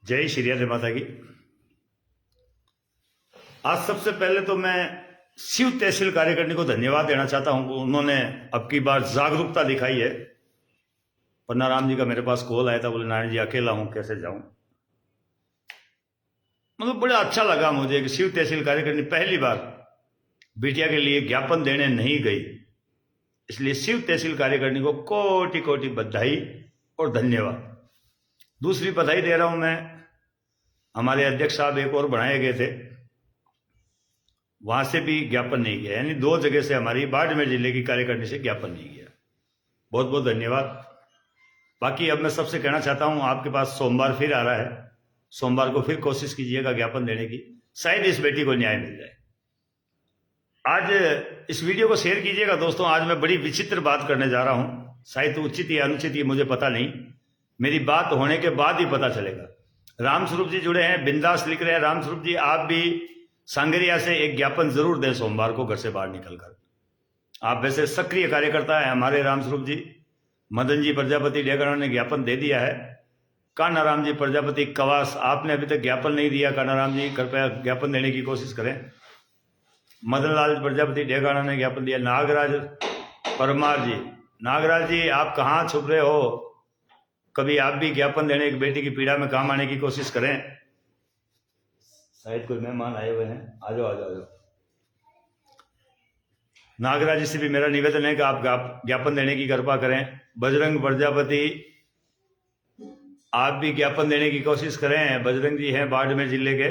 जय श्री राधे माता की। आज सबसे पहले तो मैं शिव तहसील कार्यकारिणी को धन्यवाद देना चाहता हूं। उन्होंने अब की बार जागरूकता दिखाई है। पन्नाराम जी का मेरे पास कॉल आया था, बोले नारायण जी अकेला हूं, कैसे जाऊं। मतलब बड़ा अच्छा लगा मुझे कि शिव तहसील कार्यकारिणी पहली बार बिटिया के लिए ज्ञापन देने नहीं गई। इसलिए शिव तहसील कार्यकारिणी को कोटि कोटि बधाई और धन्यवाद। दूसरी बधाई दे रहा हूं मैं, हमारे अध्यक्ष साहब एक और बनाए गए थे, वहां से भी ज्ञापन नहीं गया, यानी 2 जगह से हमारी बाड़मेर जिले की कार्यकारिणी से ज्ञापन नहीं गया। बहुत बहुत धन्यवाद। बाकी अब मैं सबसे कहना चाहता हूं, आपके पास सोमवार फिर आ रहा है, सोमवार को फिर कोशिश कीजिएगा ज्ञापन देने की, शायद इस बेटी को न्याय मिल जाए। आज इस वीडियो को शेयर कीजिएगा दोस्तों। आज मैं बड़ी विचित्र बात करने जा रहा हूं, शायद उचित या अनुचित ये मुझे पता नहीं, मेरी बात होने के बाद ही पता चलेगा। रामस्वरूप जी जुड़े हैं, बिंदास लिख रहे हैं। रामस्वरूप जी आप भी सांगरिया से एक ज्ञापन जरूर दें सोमवार को घर से बाहर निकलकर। आप वैसे सक्रिय कार्यकर्ता है हमारे रामस्वरूप जी। मदन जी प्रजापति डेगड़ा ने ज्ञापन दे दिया है। कान्हाराम जी प्रजापति कवास, आपने अभी तक ज्ञापन नहीं दिया। कान्हाराम जी कृपया ज्ञापन देने की कोशिश करें। मदन लाल प्रजापति डेगाना ने ज्ञापन दिया। नागराज परमार जी, नागराज जी आप कहाँ छुप रहे हो, कभी आप भी ज्ञापन देने एक बेटी की पीड़ा में काम आने की कोशिश करें। शायद कोई मेहमान आए हुए हैं, आ जाओ आ जाओ आ जाओ। नागराज जी से भी मेरा निवेदन है कि आप ज्ञापन देने की कृपा करें। बजरंग प्रजापति आप भी ज्ञापन देने की कोशिश करें। बजरंग जी हैं बाड़मेर जिले के।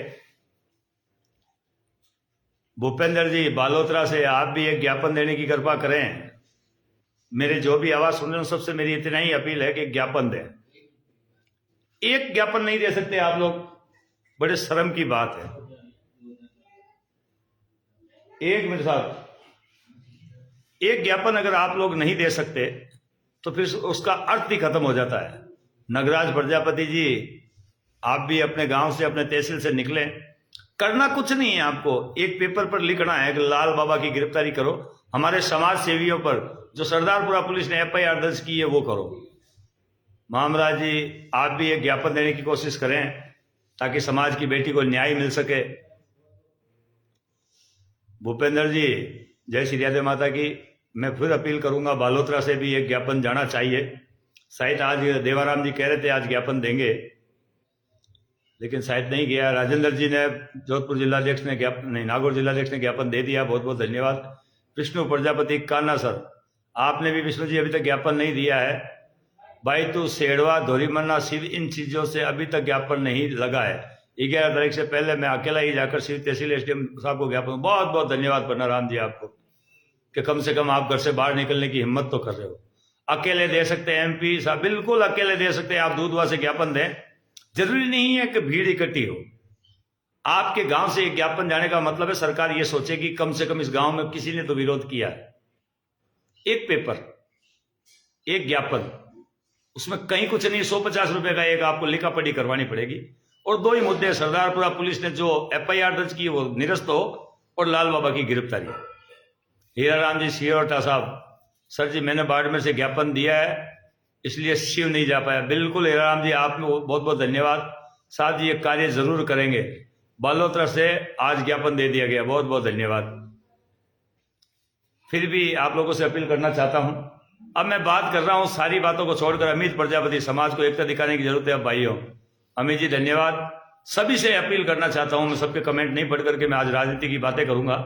भूपेंद्र जी बालोतरा से आप भी एक ज्ञापन देने की कृपा करें। मेरे जो भी आवाज सुन रहे हैं सबसे मेरी इतना ही अपील है कि ज्ञापन दें। एक ज्ञापन नहीं दे सकते आप लोग, बड़े शर्म की बात है। एक मिनट साहब, एक ज्ञापन अगर आप लोग नहीं दे सकते तो फिर उसका अर्थ ही खत्म हो जाता है। नगराज प्रजापति जी आप भी अपने गांव से, अपने तहसील से निकले। करना कुछ नहीं है आपको, एक पेपर पर लिखना है कि लाल बाबा की गिरफ्तारी करो। हमारे समाज सेवियों पर जो सरदारपुरा पुलिस ने FIR दर्ज की है वो करो। मामराज जी आप भी एक ज्ञापन देने की कोशिश करें ताकि समाज की बेटी को न्याय मिल सके। भूपेंद्र जी जय श्री राधे माता की। मैं फिर अपील करूंगा, बालोतरा से भी एक ज्ञापन जाना चाहिए। शायद आज देवाराम जी कह रहे थे आज ज्ञापन देंगे, लेकिन शायद नहीं गया। राजेंद्र जी ने, जोधपुर जिलाध्यक्ष ने ज्ञापन नहीं, नागौर जिलाध्यक्ष ने ज्ञापन दे दिया, बहुत बहुत धन्यवाद। विष्णु प्रजापति कान्हा सर आपने भी, विष्णु जी अभी तक ज्ञापन नहीं दिया है। भाई तू सेड़वा धोरीमन्ना शिव, इन चीजों से अभी तक ज्ञापन नहीं लगा है। 11 तारीख से पहले मैं अकेला ही जाकर शिव तहसील SDM साहब को ज्ञापन। बहुत बहुत धन्यवाद पन्नाराम जी आपको कि कम से कम आप घर से बाहर निकलने की हिम्मत तो कर रहे हो। अकेले दे सकते हैं MP साहब, बिल्कुल अकेले दे सकते हैं। आप दूधवा से ज्ञापन दें, जरूरी नहीं है कि भीड़ इकट्ठी हो। आपके गांव से एक ज्ञापन जाने का मतलब है सरकार ये सोचेगी कम से कम इस गांव में किसी ने तो विरोध किया है। एक पेपर, एक ज्ञापन, उसमें कहीं कुछ नहीं, 150 रुपए का एक आपको लिखा पढ़ी करवानी पड़ेगी। और 2 ही मुद्दे, सरदारपुरा पुलिस ने जो FIR दर्ज की है वो निरस्त हो, और लाल बाबा की गिरफ्तारी। हीराराम जी सियोटा साहब, सर जी मैंने बाड़मेर से ज्ञापन दिया है इसलिए शिव नहीं जा पाया। बिल्कुल हीराराम जी आप में बहुत बहुत धन्यवाद। साहब जी ये कार्य जरूर करेंगे। बालोतरा से आज ज्ञापन दे दिया गया, बहुत बहुत धन्यवाद। फिर भी आप लोगों से अपील करना चाहता हूं, अब मैं बात कर रहा हूं सारी बातों को छोड़कर अमित प्रजापति, समाज को एकता दिखाने की जरूरत है अब भाइयों। अमित जी धन्यवाद। सभी से अपील करना चाहता हूं, मैं सबके कमेंट नहीं पढ़ करके मैं आज राजनीति की बातें करूंगा,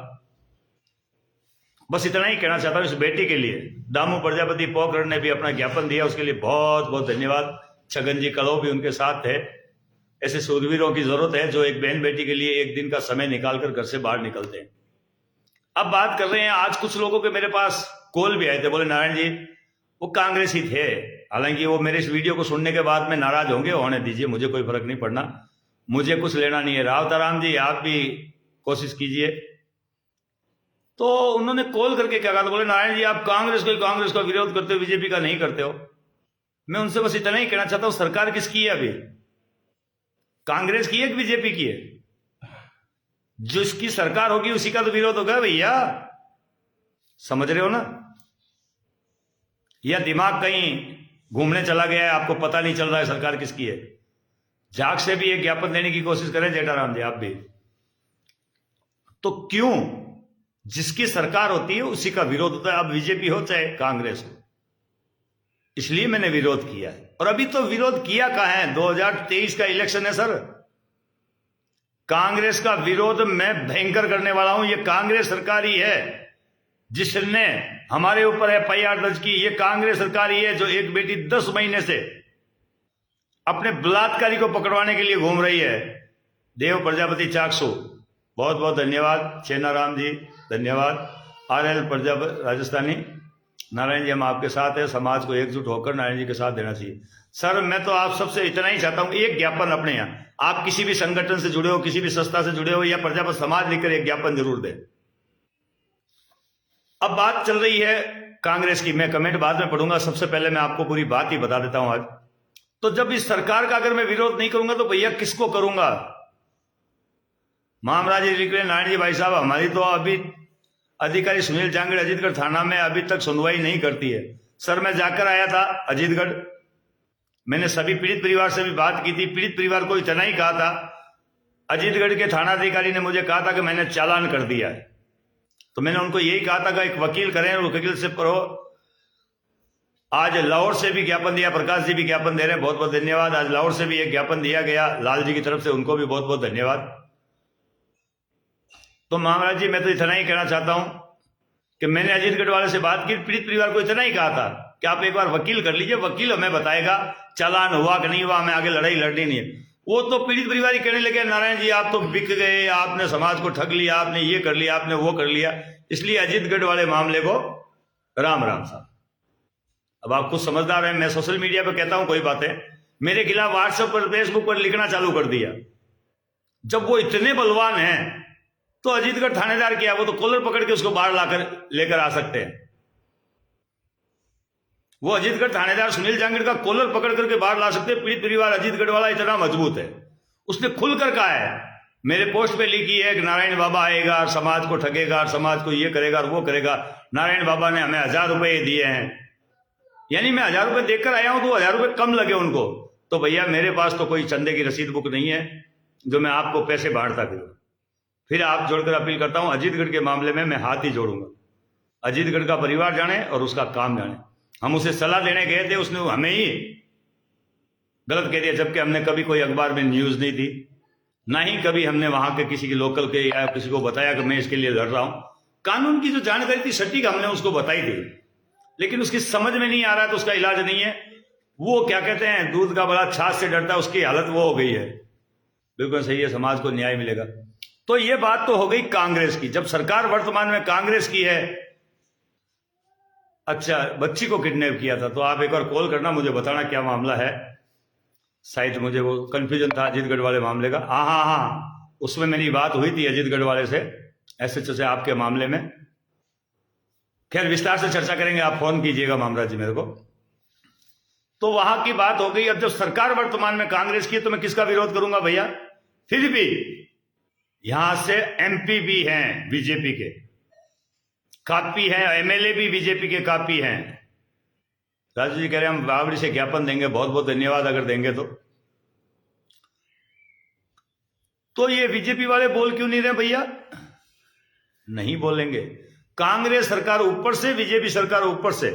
बस इतना ही कहना चाहता हूं इस बेटी के लिए। दामू प्रजापति पोखरण ने भी अपना ज्ञापन दिया, उसके लिए बहुत बहुत धन्यवाद। छगन जी कलो भी उनके साथ थे। ऐसे सूरवीरों की जरूरत है जो एक बहन बेटी के लिए एक दिन का समय निकालकर घर से बाहर निकलते हैं। अब बात कर रहे हैं, आज कुछ लोगों के मेरे पास कॉल भी आए थे, बोले नारायण जी वो कांग्रेसी थे। हालांकि वो मेरे इस वीडियो को सुनने के बाद में नाराज होंगे, होने दीजिए, मुझे कोई फर्क नहीं पड़ना, मुझे कुछ लेना नहीं है। रावताराम जी आप भी कोशिश कीजिए। तो उन्होंने कॉल करके क्या कहा, बोले नारायण जी आप कांग्रेस का विरोध करते हो, बीजेपी का नहीं करते हो। मैं उनसे बस इतना ही कहना चाहता हूं, सरकार किसकी है अभी, कांग्रेस की है कि बीजेपी की है? जिसकी सरकार होगी उसी का तो विरोध होगा भैया, समझ रहे हो ना? या दिमाग कहीं घूमने चला गया है, आपको पता नहीं चल रहा है सरकार किसकी है? झाक से भी एक ज्ञापन देने की कोशिश करें जेठाराम जी आप भी। तो क्यों जिसकी सरकार होती है उसी का विरोध होता है, अब बीजेपी हो चाहे कांग्रेस हो। इसलिए मैंने विरोध किया है। और अभी तो विरोध किया कहां है, 2023 का इलेक्शन है सर। कांग्रेस का विरोध मैं भयंकर करने वाला हूं। ये कांग्रेस सरकार ही है जिसने हमारे ऊपर एफआईआर दर्ज की। ये कांग्रेस सरकार ही है जो एक बेटी 10 महीने से अपने बलात्कारी को पकड़वाने के लिए घूम रही है। देव प्रजापति चाकसू, बहुत बहुत धन्यवाद। चेनाराम जी धन्यवाद। आरएल प्रजापति राजस्थानी, नारायण जी हम आपके साथ हैं। समाज को एकजुट होकर नारायण जी के साथ देना चाहिए। सर मैं तो आप सबसे इतना ही चाहता हूं, एक ज्ञापन अपने यहाँ, आप किसी भी संगठन से जुड़े हो, किसी भी संस्था से जुड़े हो, या प्रजापति समाज लिखकर एक ज्ञापन जरूर दें। अब बात चल रही है कांग्रेस की, मैं कमेंट बाद में पढ़ूंगा, सबसे पहले मैं आपको पूरी बात ही बता देता हूं आज। तो जब इस सरकार का अगर मैं विरोध नहीं करूंगा तो भैया किसको करूंगा। मामराज जी लिख रहे नारायण जी भाई साहब, हमारी तो अभी अधिकारी सुनील जांगड़ अजीतगढ़ थाना में अभी तक सुनवाई नहीं करती है। सर मैं जाकर आया था अजीतगढ़, मैंने सभी पीड़ित परिवार से भी बात की थी। पीड़ित परिवार को इतना ही कहा था, अजीतगढ़ के थाना अधिकारी ने मुझे कहा था कि मैंने चालान कर दिया है। तो मैंने उनको यही कहा था कि एक वकील करें और वकील से करो। आज लाहौर से भी ज्ञापन दिया, प्रकाश जी भी ज्ञापन दे रहे हैं, बहुत बहुत धन्यवाद। आज लाहौर से भी एक ज्ञापन दिया गया लाल जी की तरफ से, उनको भी बहुत बहुत धन्यवाद। तो महाराज जी मैं तो इतना ही कहना चाहता हूं कि मैंने अजीतगढ़ वाले से बात की, पीड़ित परिवार को इतना ही कहा था कि आप एक बार वकील कर लीजिए, वकील हमें बताएगा चालान हुआ कि नहीं हुआ, हमें आगे लड़ाई लड़नी नहीं है। वो तो पीड़ित परिवार ही कहने लगे नारायण जी आप तो बिक गए, आपने समाज को ठग लिया, आपने ये कर लिया, आपने वो कर लिया। इसलिए अजीतगढ़ वाले मामले को राम राम साहब। अब आप कुछ समझदार हैं, मैं सोशल मीडिया पर कहता हूं कोई बातें, मेरे खिलाफ व्हाट्सएप पर फेसबुक पर लिखना चालू कर दिया। जब वो इतने बलवान हैं तो अजीतगढ़ थानेदार क्या, वो तो कॉलर पकड़ के उसको बाहर लाकर लेकर आ सकते हैं। वो अजीतगढ़ थानेदार सुनील जांगड़ का कॉलर पकड़ करके बाहर ला सकते हैं। पीड़ित परिवार अजीतगढ़ वाला इतना मजबूत है, उसने खुलकर कहा है, मेरे पोस्ट पे लिखी है कि नारायण बाबा आएगा, समाज को ठगेगा, समाज को ये करेगा और वो करेगा। नारायण बाबा ने हमें 1000 रुपए दिए हैं, यानी मैं 1000 रुपए देकर आया हूं तो 1000 रुपए कम लगे उनको। तो भैया मेरे पास तो कोई चंदे की रसीद बुक नहीं है जो मैं आपको पैसे बांटता फिरूं। फिर आप जोड़कर अपील करता हूं, अजीतगढ़ के मामले में मैं हाथ ही जोड़ूंगा। अजीतगढ़ का परिवार जाने और उसका काम जाने। हम उसे सलाह देने गए थे, उसने हमें ही गलत कह दिया, जबकि हमने कभी कोई अखबार में न्यूज नहीं दी, ना ही कभी हमने वहां के किसी के लोकल के या किसी को बताया कि मैं इसके लिए लड़ रहा हूं। कानून की जो जानकारी थी सटीक हमने उसको बताई थी, लेकिन उसकी समझ में नहीं आ रहा तो उसका इलाज नहीं है। वो क्या कहते हैं, दूध का बड़ा छाछ से डरता है, उसकी हालत वो हो गई है। बिल्कुल सही है, समाज को न्याय मिलेगा। तो ये बात तो हो गई कांग्रेस की। जब सरकार वर्तमान में कांग्रेस की है, अच्छा बच्ची को किडनैप किया था, तो आप एक बार कॉल करना, मुझे बताना क्या मामला है। शायद मुझे वो कंफ्यूजन था अजीतगढ़ वाले मामले का। हाँ, उसमें मेरी बात हुई थी अजीतगढ़ वाले से, एसएचओ से, आपके मामले में। खैर विस्तार से चर्चा करेंगे, आप फोन कीजिएगा मामराज जी मेरे को। तो वहां की बात हो गई। अब जब सरकार वर्तमान में कांग्रेस की है तो मैं किसका विरोध करूंगा भैया। फिर भी यहां से एमपी भी हैं बीजेपी के, काफी हैं, एमएलए भी बीजेपी के काफी हैं। राजू जी कह रहे हैं हम बावड़ी से ज्ञापन देंगे, बहुत बहुत धन्यवाद अगर देंगे तो ये बीजेपी वाले बोल क्यों नहीं रहे भैया। नहीं बोलेंगे। कांग्रेस सरकार ऊपर से, बीजेपी सरकार ऊपर से।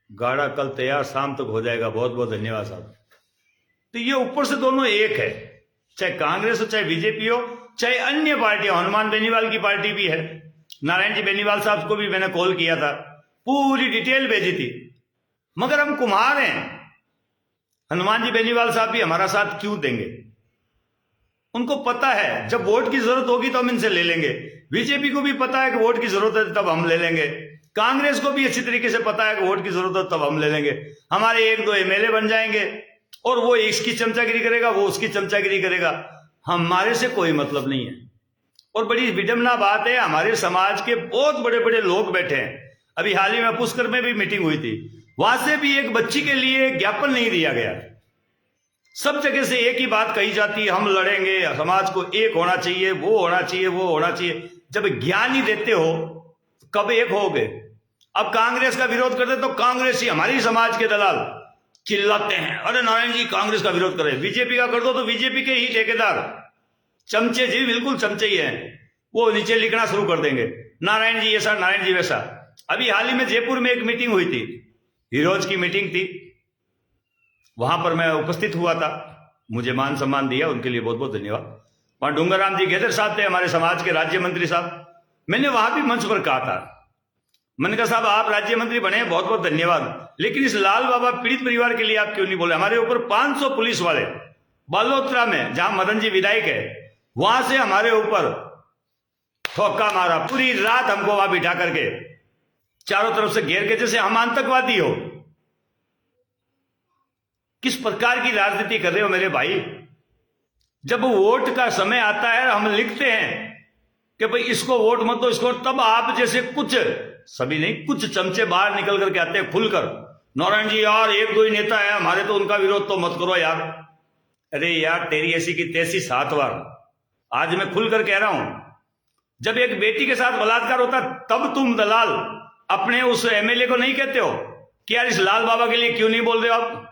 गाड़ा कल तैयार, शाम तक हो जाएगा। बहुत बहुत धन्यवाद साहब। तो ये ऊपर से दोनों एक है, चाहे कांग्रेस हो, चाहे बीजेपी हो, चाहे अन्य पार्टी हो। हनुमान बेनीवाल की पार्टी भी है, नारायण जी बेनीवाल साहब को भी मैंने कॉल किया था, पूरी डिटेल भेजी थी। मगर हम कुम्हार हैं, हनुमान जी बेनीवाल साहब भी हमारा साथ क्यों देंगे। उनको पता है जब वोट की जरूरत होगी तो हम इनसे ले लेंगे। बीजेपी को भी पता है कि वोट की जरूरत है तब हम ले लेंगे। कांग्रेस को भी अच्छी तरीके से पता है कि वोट की जरूरत है तब हम ले लेंगे। हमारे 1-2 एमएलए बन जाएंगे और वो इसकी चमचागिरी करेगा, वो उसकी चमचागिरी करेगा। हमारे से कोई मतलब नहीं है। और बड़ी विडंबना बात है, हमारे समाज के बहुत बड़े बड़े लोग बैठे हैं। अभी हाल ही में पुष्कर में भी मीटिंग हुई थी, वहां से भी एक बच्ची के लिए ज्ञापन नहीं दिया गया। सब जगह से एक ही बात कही जाती है, हम लड़ेंगे, समाज को एक होना चाहिए, वो होना चाहिए, वो होना चाहिए। जब ज्ञान ही देते हो कब एक होगे। अब कांग्रेस का विरोध करते तो कांग्रेस ही हमारी समाज के दलाल, चिल्लाते हैं, अरे नारायण जी कांग्रेस का विरोध करे, बीजेपी का कर दो तो बीजेपी के ही ठेकेदार चमचे जी, बिल्कुल चमचे ही हैं, वो नीचे लिखना शुरू कर देंगे, नारायण जी ऐसा, नारायण जी वैसा। अभी हाल ही में जयपुर में एक मीटिंग हुई थी, हीरोज की मीटिंग थी, वहां पर मैं उपस्थित हुआ था, मुझे मान सम्मान दिया, उनके लिए बहुत बहुत धन्यवाद। वहां डूंगरराम जी गेदर साहब थे, हमारे समाज के राज्य मंत्री साहब। मैंने वहां भी मंच पर कहा था, मैंने कहा साहब आप राज्य मंत्री बने, बहुत बहुत धन्यवाद, लेकिन इस लाल बाबा पीड़ित परिवार के लिए आप क्यों नहीं बोले? हमारे ऊपर 500 पुलिस वाले बालोतरा में, जहां मदन जी विधायक है, वहां से हमारे ऊपर ठोका मारा, पूरी रात हमको वहां बिठा करके चारों तरफ से घेर के, जैसे हम आतंकवादी हो। किस प्रकार की राजनीति कर रहे हो मेरे भाई? जब वोट का समय आता है, हम लिखते हैं कि भाई इसको वोट मत दो, इसको, तब आप जैसे कुछ, सभी नहीं, कुछ चमचे बाहर निकल करके आते हैं खुलकर, नारायण जी यार एक दो ही नेता है हमारे, तो उनका विरोध तो मत करो यार। अरे यार तेरी ऐसी की तैसी 7 बार, आज मैं खुलकर कह रहा हूं, जब एक बेटी के साथ बलात्कार होता तब तुम दलाल अपने उस एमएलए को नहीं कहते हो कि यार इस लाल बाबा के लिए क्यों नहीं बोल रहे हो आप?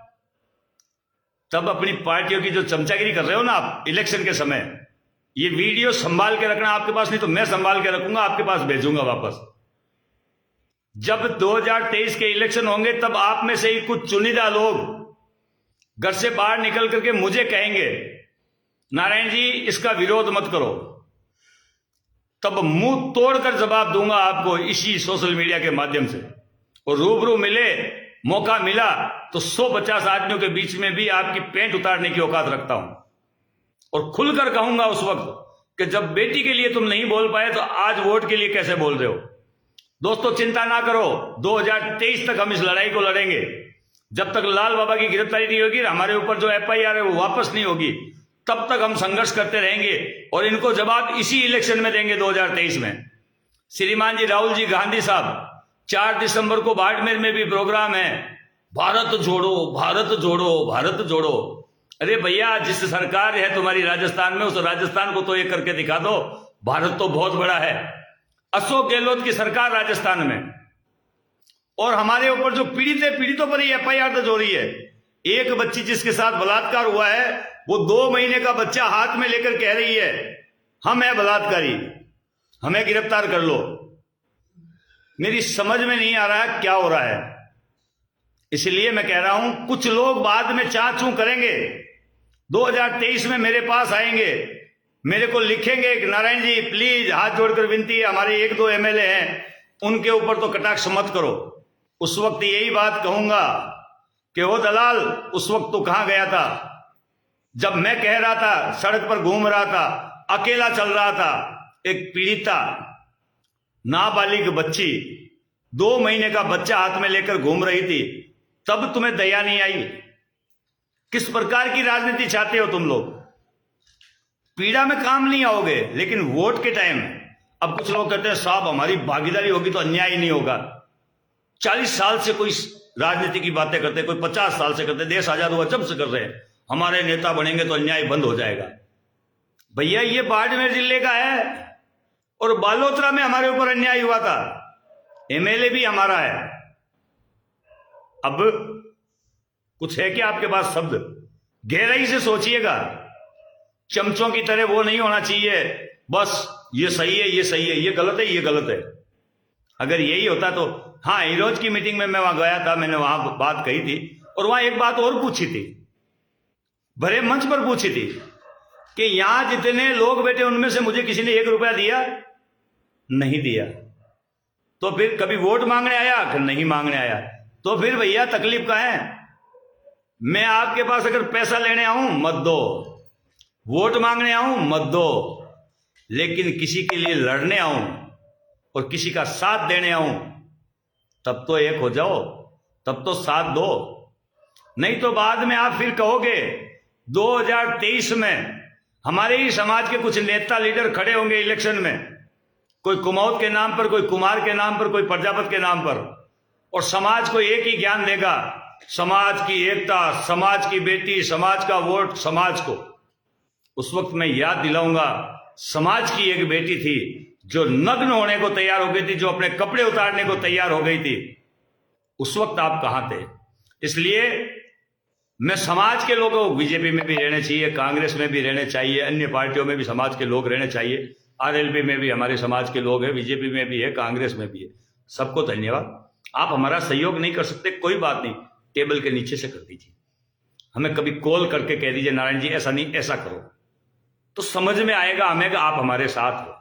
तब अपनी पार्टियों की जो चमचागिरी कर रहे हो ना आप इलेक्शन के समय, ये वीडियो संभाल के रखना आपके पास, नहीं तो मैं संभाल के रखूंगा, आपके पास भेजूंगा वापस। जब 2023 के इलेक्शन होंगे तब आप में से ही कुछ चुनिंदा लोग घर से बाहर निकल करके मुझे कहेंगे नारायण जी इसका विरोध मत करो, तब मुंह तोड़कर जवाब दूंगा आपको इसी सोशल मीडिया के माध्यम से। और रूबरू मिले, मौका मिला तो 150 आदमियों के बीच में भी आपकी पेंट उतारने की औकात रखता हूं, और खुलकर कहूंगा उस वक्त कि जब बेटी के लिए तुम नहीं बोल पाए तो आज वोट के लिए कैसे बोल रहे हो? दोस्तों चिंता ना करो, 2023 तक हम इस लड़ाई को लड़ेंगे। जब तक लाल बाबा की गिरफ्तारी नहीं होगी, हमारे ऊपर जो एफआईआर है वो वापस नहीं होगी, तब तक हम संघर्ष करते रहेंगे और इनको जवाब इसी इलेक्शन में देंगे 2023 में। श्रीमान जी राहुल जी गांधी साहब, 4 दिसंबर को बाड़मेर में भी प्रोग्राम है, भारत जोड़ो भारत जोड़ो भारत जोड़ो। अरे भैया जिस सरकार है तुम्हारी राजस्थान में, उस राजस्थान को तो ये करके दिखा दो, भारत तो बहुत बड़ा है। अशोक गहलोत की सरकार राजस्थान में, और हमारे ऊपर जो पीड़ित है, पीड़ितों पर ही एफआईआर दर्ज हो रही है। एक बच्ची जिसके साथ बलात्कार हुआ है, वो 2 महीने का बच्चा हाथ में लेकर कह रही है हम है बलात्कारी, हमें गिरफ्तार कर लो। मेरी समझ में नहीं आ रहा है क्या हो रहा है, इसलिए मैं कह रहा हूं कुछ लोग बाद में चाह चू करेंगे, 2023 में मेरे पास आएंगे, मेरे को लिखेंगे कि नारायण जी प्लीज हाथ जोड़कर विनती है, हमारे 1-2 एमएलए हैं उनके ऊपर तो कटाक्ष मत करो। उस वक्त यही बात कहूंगा कि वो दलाल उस वक्त तो कहां गया था जब मैं कह रहा था, सड़क पर घूम रहा था, अकेला चल रहा था, एक पीड़िता नाबालिग बच्ची 2 महीने का बच्चा हाथ में लेकर घूम रही थी, तब तुम्हें दया नहीं आई? किस प्रकार की राजनीति चाहते हो तुम लोग? पीड़ा में काम नहीं आओगे, लेकिन वोट के टाइम अब कुछ लोग कहते हैं साहब हमारी भागीदारी होगी तो अन्याय ही नहीं होगा। 40 साल से कोई राजनीति की बातें करते, कोई 50 साल से करते, देश आजाद हुआ जब से कर रहे हैं, हमारे नेता बनेंगे तो अन्याय बंद हो जाएगा। भैया ये बाड़मेर जिले का है और बालोतरा में हमारे ऊपर अन्याय हुआ था, एमएलए भी हमारा है। अब कुछ है क्या आपके पास शब्द? गहराई से सोचिएगा, चमचों की तरह वो नहीं होना चाहिए बस ये सही है, ये सही है, ये गलत है, ये गलत है। अगर यही होता तो, हाँ हीरोज की मीटिंग में मैं वहां गया था, मैंने वहां बात कही थी, और वहां एक बात और पूछी थी, भरे मंच पर पूछी थी कि यहां जितने लोग बैठे उनमें से मुझे किसी ने 1 रुपया दिया? नहीं दिया। तो फिर कभी वोट मांगने आया? नहीं मांगने आया। तो फिर भैया तकलीफ का है? मैं आपके पास अगर पैसा लेने आऊं मत दो, वोट मांगने आऊं मत दो, लेकिन किसी के लिए लड़ने आऊं और किसी का साथ देने आऊं तब तो एक हो जाओ, तब तो साथ दो। नहीं तो बाद में आप फिर कहोगे 2023 में हमारे ही समाज के कुछ नेता लीडर खड़े होंगे इलेक्शन में, कोई कुमाऊत के नाम पर, कोई कुमार के नाम पर, कोई प्रजापत के नाम पर, और समाज को एक ही ज्ञान देगा, समाज की एकता, समाज की बेटी, समाज का वोट, समाज को। उस वक्त मैं याद दिलाऊंगा, समाज की एक बेटी थी जो नग्न होने को तैयार हो गई थी, जो अपने कपड़े उतारने को तैयार हो गई थी। उस वक्त आप कहां थे? इसलिए मैं समाज के लोगों को, बीजेपी में भी रहने चाहिए, कांग्रेस में भी रहने चाहिए, अन्य पार्टियों में भी समाज के लोग रहने चाहिए, आरएलपी में भी हमारे समाज के लोग हैं, बीजेपी में भी है, कांग्रेस में भी है। सबको धन्यवाद। आप हमारा सहयोग नहीं कर सकते, कोई बात नहीं, टेबल के नीचे से कर दीजिए। हमें कभी कॉल करके कह दीजिए नारायण जी ऐसा नहीं ऐसा करो, तो समझ में आएगा हमें कि आप हमारे साथ हो।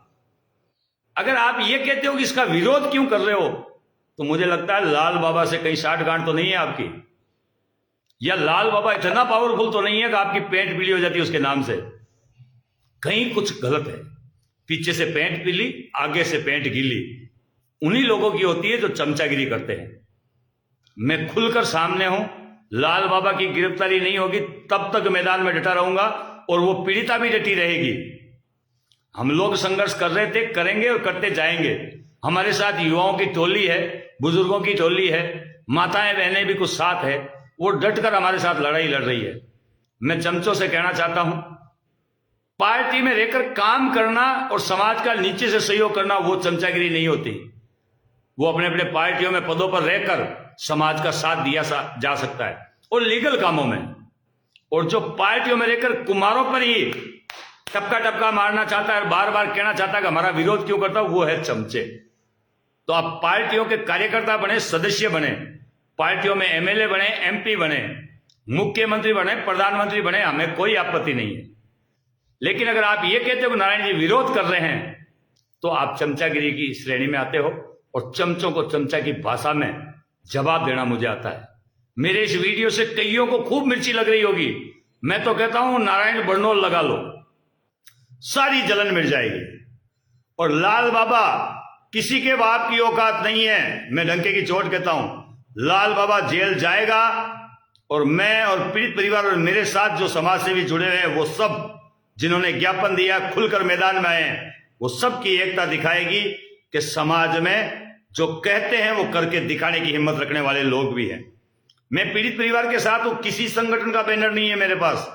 अगर आप ये कहते हो कि इसका विरोध क्यों कर रहे हो, तो मुझे लगता है लाल बाबा से कहीं साठगांठ तो नहीं है आपकी, या लाल बाबा इतना पावरफुल तो नहीं है कि आपकी पेंट पीली हो जाती है उसके नाम से। कहीं कुछ गलत है। पीछे से पेंट पीली, आगे से पेंट गीली, उन्हीं लोगों की होती है जो चमचागिरी करते हैं। मैं खुलकर सामने हूं, लाल बाबा की गिरफ्तारी नहीं होगी तब तक मैदान में डटा रहूंगा, और वो पीड़िता भी डटी रहेगी। हम लोग संघर्ष कर रहे थे, करेंगे और करते जाएंगे। हमारे साथ युवाओं की टोली है, बुजुर्गों की टोली है, माताएं बहनें भी कुछ साथ है, वो डटकर हमारे साथ लड़ाई लड़ रही है। मैं चमचों से कहना चाहता हूं, पार्टी में रहकर काम करना और समाज का नीचे से सहयोग करना वो चमचागिरी नहीं होती। वो अपने अपने पार्टियों में पदों पर रहकर समाज का साथ दिया जा सकता है, और लीगल कामों में। और जो पार्टियों में रहकर कुमारों पर ही टपका टपका मारना चाहता है और बार बार कहना चाहता है कि हमारा विरोध क्यों करता, वो है चमचे। तो आप पार्टियों के कार्यकर्ता बने, सदस्य बने, पार्टियों में एमएलए बने, एमपी बने, मुख्यमंत्री बने, प्रधानमंत्री बने, हमें कोई आपत्ति नहीं है। लेकिन अगर आप ये कहते हो कि नारायण जी विरोध कर रहे हैं, तो आप चमचागिरी की श्रेणी में आते हो, और चमचों को चमचा की भाषा में जवाब देना मुझे आता है। मेरे इस वीडियो से कईयों को खूब मिर्ची लग रही होगी। मैं तो कहता हूं नारायण बर्नोल लगा लो, सारी जलन मिट जाएगी। और लाल बाबा किसी के बाप की औकात नहीं है, मैं डंके की चोट कहता हूं। लाल बाबा जेल जाएगा, और मैं और पीड़ित परिवार और मेरे साथ जो समाज सेवी जुड़े हुए हैं, वो सब जिन्होंने ज्ञापन दिया, खुलकर मैदान में आए हैं, वो सब की एकता दिखाएगी कि समाज में जो कहते हैं वो करके दिखाने की हिम्मत रखने वाले लोग भी हैं। मैं पीड़ित परिवार के साथ हूं, किसी संगठन का बैनर नहीं है मेरे पास,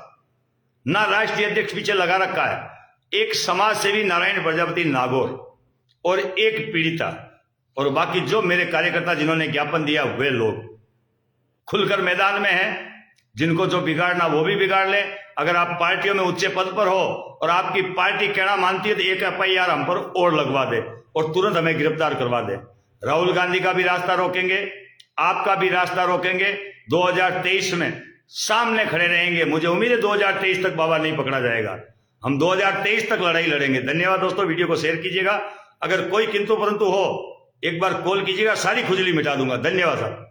ना राष्ट्रीय अध्यक्ष पीछे लगा रखा है। एक समाज सेवी नारायण प्रजापति नागौर और एक पीड़िता, और बाकी जो मेरे कार्यकर्ता जिन्होंने ज्ञापन दिया वे लोग खुलकर मैदान में हैं। जिनको जो बिगाड़ना वो भी बिगाड़ ले। अगर आप पार्टियों में उच्च पद पर हो और आपकी पार्टी कहना मानती है तो एक एफआईआर हम पर और लगवा दे और तुरंत हमें गिरफ्तार करवा दे। राहुल गांधी का भी रास्ता रोकेंगे, आपका भी रास्ता रोकेंगे। 2023 में सामने खड़े रहेंगे। मुझे उम्मीद है 2023 तक बाबा नहीं पकड़ा जाएगा। हम 2023 तक लड़ाई लड़ेंगे। धन्यवाद दोस्तों, वीडियो को शेयर कीजिएगा। अगर कोई किंतु परंतु हो एक बार कॉल कीजिएगा, सारी खुजली मिटा दूंगा। धन्यवाद साहब।